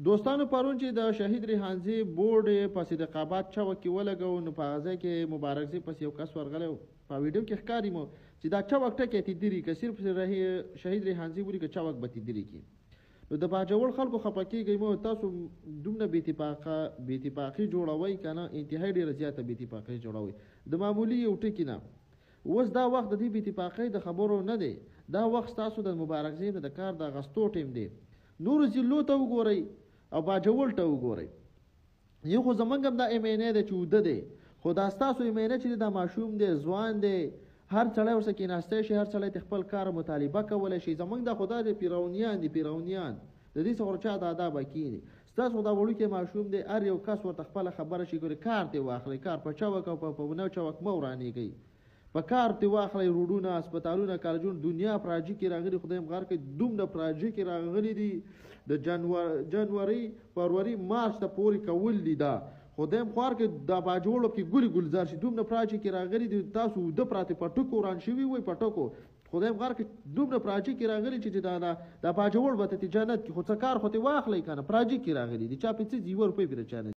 دوستانو پرون چې د شهید ریحانزي بورډ په صدقاباد چوک کې ولګو نو په هغه کې مبارکزي پس یو کس ورغلی په ویډیو کې ښکاري مو چې دا چوک ټکی تدیري که صرف شهید ریحانزي بولي که چوک به تدیري کی نو د باجوړ خلکو خپه کېږي مو تاسو دومره بې اتفاقي جوړوئ که نه انتهایی ډېره زیاته بې اتفاقي جوړوئ د معمولي یو ټکي نه اوس دا وخت د دې بې اتفاقۍ د خبرو نه دی دا وخت ستاسو د مبارکزي نه د کار د اخیستو ټیم دی نورو ضلعو ته وګورئ او باجوړ ته وګورئ یو خو زمونږ هم دا ایمینه ده چې اوده دی خو دا ستاسو ایمینه چې دا ماشوم دی ځوان دی هر سړی ورسره کېناستی شي هر سړی د خپل کار مطالبه کولی شي زمونږ دا خو دا دی پیرونیان د دې څخه چا د ادا به کېني ستاسو دا وړوکی ماشوم دی هر یو کس ورته خپله خبره شي ګوري کار دې واخلئ کار په چوک او په نو چوک مه ورانېږئ په کار دې واخلئ روډونه هسپتالونه کالجونه دنیا پراجي کې راغلي خدای م غار کوي دومره پراجي کې راغلي دي د جنوري فروری مارچ ته پورې کول دي دا خدای م خوار کې د باجوړو کې ګوري ګلزار شي دومره پراجي کې راغلي دي تاسو د پراته په ټکو وران شوي وي په ټکو خدای م غار کې دومره پراجي کې راغلي چې دا باجوړ به ته جنت کې خو څه کار خو ته واخلئ که نه پراجي کې راغلي دي چا په څه 0 روپۍ پرې چا نه